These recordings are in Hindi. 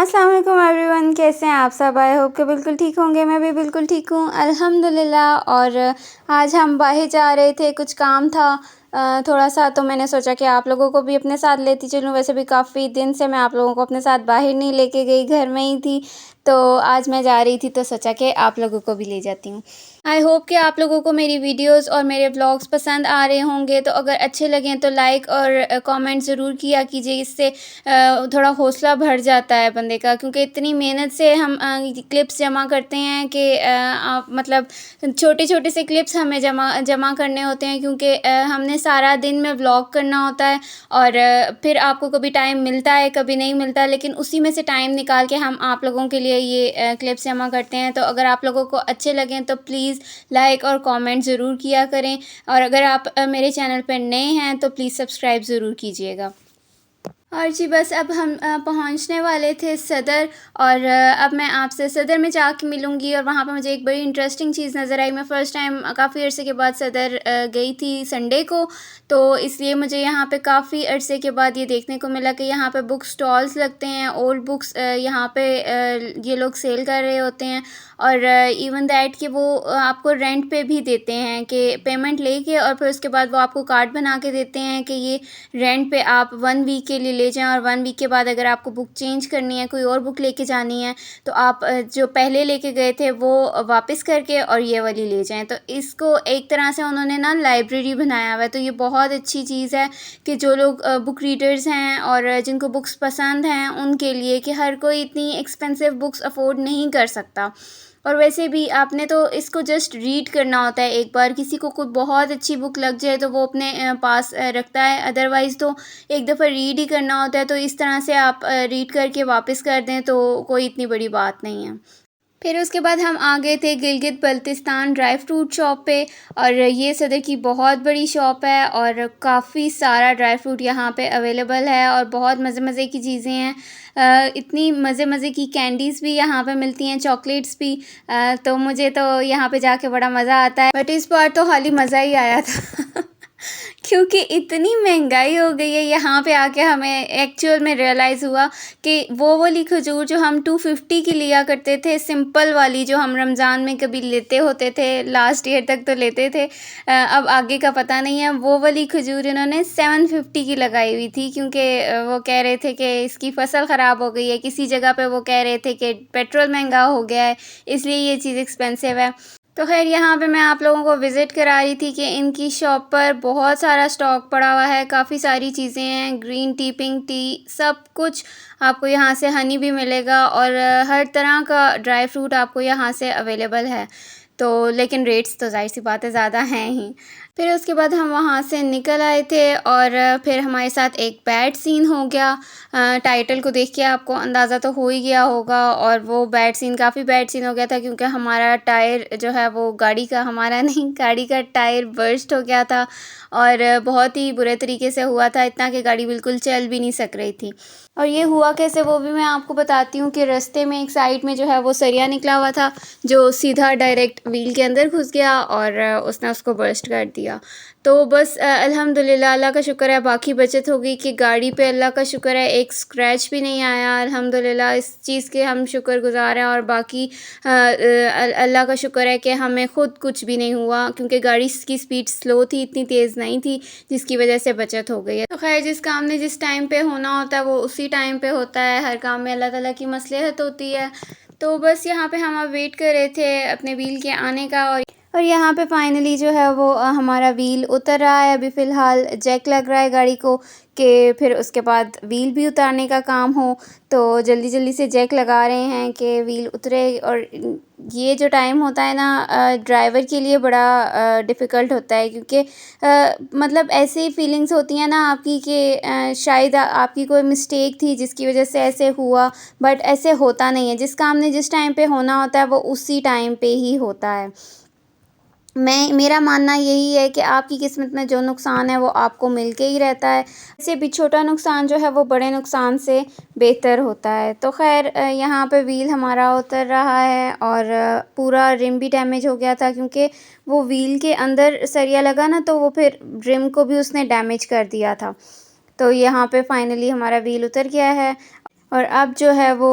अस्सलाम वालेकुम एवरीवन, कैसे हैं आप सब। आई होप कि बिल्कुल ठीक होंगे। मैं भी बिल्कुल ठीक हूँ अल्हम्दुलिल्लाह। और आज हम बाहर जा रहे थे, कुछ काम था थोड़ा सा, तो मैंने सोचा कि आप लोगों को भी अपने साथ लेती चलूँ। वैसे भी काफ़ी दिन से मैं आप लोगों को अपने साथ बाहर नहीं लेके गई, घर में ही थी। तो आज मैं जा रही थी तो सोचा कि आप लोगों को भी ले जाती हूँ। आई होप कि आप लोगों को मेरी वीडियोस और मेरे व्लॉग्स पसंद आ रहे होंगे। तो अगर अच्छे लगें तो लाइक और कमेंट ज़रूर किया कीजिए। इससे थोड़ा हौसला बढ़ जाता है बंदे का, क्योंकि इतनी मेहनत से हम क्लिप्स जमा करते हैं कि मतलब छोटे-छोटे से क्लिप्स हमें जमा जमा करने होते हैं, क्योंकि हमने सारा दिन में व्लॉग करना होता है। और फिर आपको कभी टाइम मिलता है, कभी नहीं मिलता, लेकिन उसी में से टाइम निकाल के हम आप लोगों के लिए ये क्लिप्स जमा करते हैं। तो अगर आप लोगों को अच्छे लगें तो प्लीज़ लाइक और कमेंट ज़रूर किया करें। और अगर आप मेरे चैनल पर नए हैं तो प्लीज़ सब्सक्राइब ज़रूर कीजिएगा। और जी बस अब हम पहुंचने वाले थे सदर। और अब मैं आपसे सदर में जाके मिलूँगी। और वहाँ पे मुझे एक बड़ी इंटरेस्टिंग चीज़ नज़र आई। मैं फ़र्स्ट टाइम काफ़ी अरसे के बाद सदर गई थी संडे को, तो इसलिए मुझे यहाँ पे काफ़ी अरसे के बाद ये देखने को मिला कि यहाँ पे बुक स्टॉल्स लगते हैं। ओल्ड बुक्स यहाँ पे ये लोग सेल कर रहे होते हैं। और इवन दैट कि वो आपको रेंट पे भी देते हैं, कि पेमेंट लेके और फिर उसके बाद वो आपको कार्ड बना के देते हैं कि ये रेंट पे आप 1 वीक के लिए ले जाएँ। और 1 वीक के बाद अगर आपको बुक चेंज करनी है, कोई और बुक लेके जानी है, तो आप जो पहले लेके गए थे वो वापस करके और ये वाली ले जाएँ। तो इसको एक तरह से उन्होंने ना लाइब्रेरी बनाया हुआ है। तो ये बहुत अच्छी चीज़ है कि जो लोग बुक रीडर्स हैं और जिनको बुक्स पसंद हैं उनके लिए, कि हर कोई इतनी एक्सपेंसिव बुक्स अफ़ोर्ड नहीं कर सकता। और वैसे भी आपने तो इसको जस्ट रीड करना होता है एक बार। किसी को कोई बहुत अच्छी बुक लग जाए तो वो अपने पास रखता है, अदरवाइज़ तो एक दफ़ा रीड ही करना होता है। तो इस तरह से आप रीड करके वापस कर दें तो कोई इतनी बड़ी बात नहीं है। फिर उसके बाद हम आ गए थे Gilgit Baltistan dry fruit shop पे। और ये सदर की बहुत बड़ी शॉप है और काफ़ी सारा ड्राई फ्रूट यहाँ पे अवेलेबल है और बहुत मज़े मज़े की चीज़ें हैं। इतनी मज़े मज़े की कैंडीज़ भी यहाँ पे मिलती हैं, चॉकलेट्स भी। तो मुझे तो यहाँ पे जाके बड़ा मज़ा आता है, बट इस बार तो खाली मज़ा ही आया था क्योंकि इतनी महंगाई हो गई है। यहाँ पे आके हमें एक्चुअल में रियलाइज़ हुआ कि वो वाली खजूर जो हम 250 की लिया करते थे, सिंपल वाली जो हम रमज़ान में कभी लेते होते थे, लास्ट ईयर तक तो लेते थे, अब आगे का पता नहीं है। वो वाली खजूर इन्होंने 750 की लगाई हुई थी, क्योंकि वो कह रहे थे कि इसकी फसल ख़राब हो गई है। किसी जगह पे वो कह रहे थे कि पेट्रोल महंगा हो गया है, इसलिए ये चीज़ एक्सपेंसिव है। तो ख़ैर यहाँ पे मैं आप लोगों को विज़िट करा रही थी कि इनकी शॉप पर बहुत सारा स्टॉक पड़ा हुआ है, काफ़ी सारी चीज़ें हैं, ग्रीन टी, पिंक टी, सब कुछ आपको यहाँ से। हनी भी मिलेगा और हर तरह का ड्राई फ्रूट आपको यहाँ से अवेलेबल है। तो लेकिन रेट्स तो ज़ाहिर सी बात है ज़्यादा हैं ही। फिर उसके बाद हम वहाँ से निकल आए थे और फिर हमारे साथ एक बैड सीन हो गया। टाइटल को देख के आपको अंदाज़ा तो हो ही गया होगा। और वो बैड सीन काफ़ी बैड सीन हो गया था, क्योंकि हमारा टायर जो है वो गाड़ी का, हमारा नहीं गाड़ी का टायर बर्स्ट हो गया था। और बहुत ही बुरे तरीके से हुआ था, इतना कि गाड़ी बिल्कुल चल भी नहीं सक रही थी। और ये हुआ कैसे वो भी मैं आपको बताती हूँ कि रास्ते में एक साइड में जो है वो सरिया निकला हुआ था, जो सीधा डायरेक्ट व्हील के अंदर घुस गया और उसने उसको बर्स्ट कर दिया। तो बस अल्हम्दुलिल्लाह, अल्लाह का शुक्र है बाकी बचत हो गई कि गाड़ी पे, अल्लाह का शुक्र है एक स्क्रैच भी नहीं आया। अल्हम्दुलिल्लाह इस चीज़ के हम शुक्रगुज़ार हैं। और बाकी अल्लाह का शुक्र है कि हमें ख़ुद कुछ भी नहीं हुआ, क्योंकि गाड़ी की स्पीड स्लो थी, इतनी तेज़ नहीं थी, जिसकी वजह से बचत हो गई है। तो खैर, जिस काम ने जिस टाइम पे होना होता है वो उसी टाइम पे होता है। हर काम में अल्लाह ताला की मसलहत होती है। तो बस यहाँ पे हम अब वेट कर रहे थे अपने व्हील के आने का। और यहाँ पे फाइनली जो है वो हमारा व्हील उतर रहा है। अभी फ़िलहाल जैक लग रहा है गाड़ी को, कि फिर उसके बाद व्हील भी उतारने का काम हो। तो जल्दी जल्दी से जैक लगा रहे हैं कि व्हील उतरे। और ये जो टाइम होता है ना, ड्राइवर के लिए बड़ा डिफ़िकल्ट होता है, क्योंकि मतलब ऐसी फीलिंग्स होती हैं ना आपकी कि शायद आपकी कोई मिस्टेक थी जिसकी वजह से ऐसे हुआ, बट ऐसे होता नहीं है। जिस काम ने जिस टाइम पे होना होता है वो उसी टाइम पे ही होता है। मेरा मानना यही है कि आपकी किस्मत में जो नुकसान है वो आपको मिल के ही रहता है। इससे भी छोटा नुकसान जो है वो बड़े नुकसान से बेहतर होता है। तो ख़ैर, यहाँ पे व्हील हमारा उतर रहा है और पूरा रिम भी डैमेज हो गया था, क्योंकि वो व्हील के अंदर सरिया लगा ना, तो वो फिर रिम को भी उसने डैमेज कर दिया था। तो यहाँ पे फाइनली हमारा व्हील उतर गया है। और अब जो है वो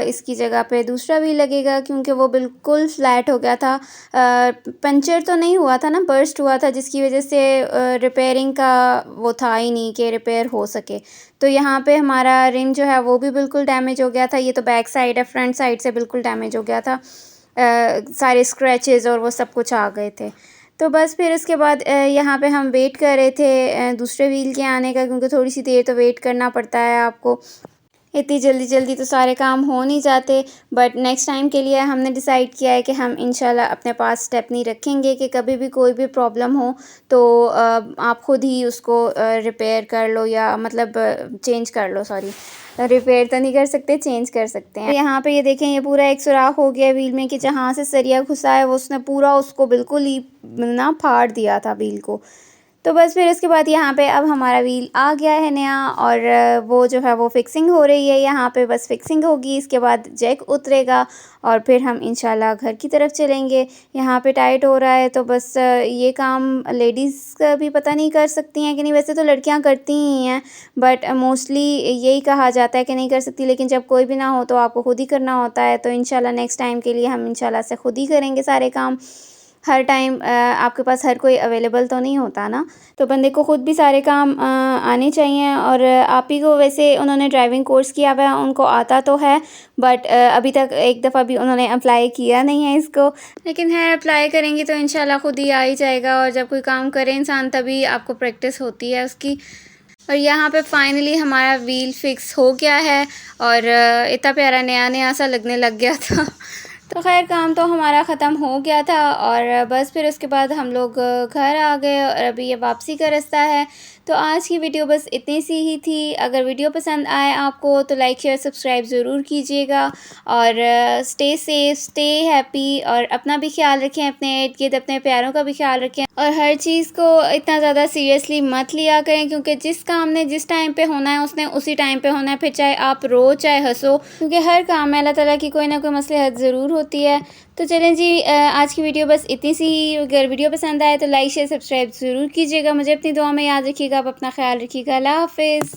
इसकी जगह पे दूसरा व्हील लगेगा, क्योंकि वो बिल्कुल फ्लैट हो गया था। पंचर तो नहीं हुआ था ना, बर्स्ट हुआ था, जिसकी वजह से रिपेयरिंग का वो था ही नहीं कि रिपेयर हो सके। तो यहाँ पे हमारा रिम जो है वो भी बिल्कुल डैमेज हो गया था। ये तो बैक साइड है, फ्रंट साइड से बिल्कुल डैमेज हो गया था। सारे स्क्रैचेस और वो सब कुछ आ गए थे। तो बस फिर उसके बाद यहाँ पे हम वेट कर रहे थे दूसरे व्हील के आने का, क्योंकि थोड़ी सी देर तो वेट करना पड़ता है आपको। इतनी जल्दी जल्दी तो सारे काम हो नहीं जाते, बट नेक्स्ट टाइम के लिए हमने डिसाइड किया है कि हम इंशाल्लाह अपने पास स्टेपनी रखेंगे कि कभी भी कोई भी प्रॉब्लम हो तो आप ख़ुद ही उसको रिपेयर कर लो, या मतलब चेंज कर लो, सॉरी रिपेयर तो नहीं कर सकते, चेंज कर सकते हैं। यहाँ पे ये देखें, ये पूरा एक सुराख हो गया व्हील में कि जहाँ से सरिया घुसा है वो उसने पूरा उसको बिल्कुल ही ना फाड़ दिया था व्हील को। तो बस फिर उसके बाद यहाँ पे अब हमारा व्हील आ गया है नया, और वो जो है वो फिक्सिंग हो रही है। यहाँ पे बस फिक्सिंग होगी, इसके बाद जैक उतरेगा और फिर हम इंशाल्लाह घर की तरफ चलेंगे। यहाँ पे टाइट हो रहा है, तो बस ये काम लेडीज़ का भी पता नहीं कर सकती हैं कि नहीं, वैसे तो लड़कियाँ करती ही हैं, बट मोस्टली यही कहा जाता है कि नहीं कर सकती, लेकिन जब कोई भी ना हो तो आपको खुद ही करना होता है। तो इंशाल्लाह नेक्स्ट टाइम के लिए हम इंशाल्लाह से खुद ही करेंगे सारे काम। हर टाइम आपके पास हर कोई अवेलेबल तो नहीं होता ना, तो बंदे को ख़ुद भी सारे काम आने चाहिए। और आप ही को वैसे उन्होंने ड्राइविंग कोर्स किया हुआ है, उनको आता तो है, बट अभी तक एक दफ़ा भी उन्होंने अप्लाई किया नहीं है इसको, लेकिन है अप्लाई करेंगी तो इंशाल्लाह खुद ही आ ही जाएगा। और जब कोई काम करे इंसान तभी आपको प्रैक्टिस होती है उसकी। और यहाँ पे फाइनली हमारा व्हील फिक्स हो गया है, और इतना प्यारा नया नया सा लगने लग गया था। तो खैर काम तो हमारा ख़त्म हो गया था, और बस फिर उसके बाद हम लोग घर आ गए, और अभी ये वापसी का रास्ता है। तो आज की वीडियो बस इतनी सी ही थी। अगर वीडियो पसंद आए आपको तो लाइक शेयर सब्सक्राइब ज़रूर कीजिएगा, और स्टे सेफ, स्टे हैप्पी, और अपना भी ख्याल रखें, अपने इर्द गिर्द अपने प्यारों का भी ख्याल रखें, और हर चीज़ को इतना ज़्यादा सीरियसली मत लिया करें, क्योंकि जिस काम ने जिस टाइम पे होना है उसने उसी टाइम पे होना है, फिर चाहे आप रो चाहे हंसो, क्योंकि हर काम में अल्लाह ताला की कोई ना कोई मसलहत ज़रूर होती है। तो चलें जी, आज की वीडियो बस इतनी सी। अगर वीडियो पसंद आए तो लाइक शेयर सब्सक्राइब ज़रूर कीजिएगा। मुझे अपनी दुआ में याद रखिएगा, आप अपना ख्याल रखिएगा। अल्लाह हाफ़िज़।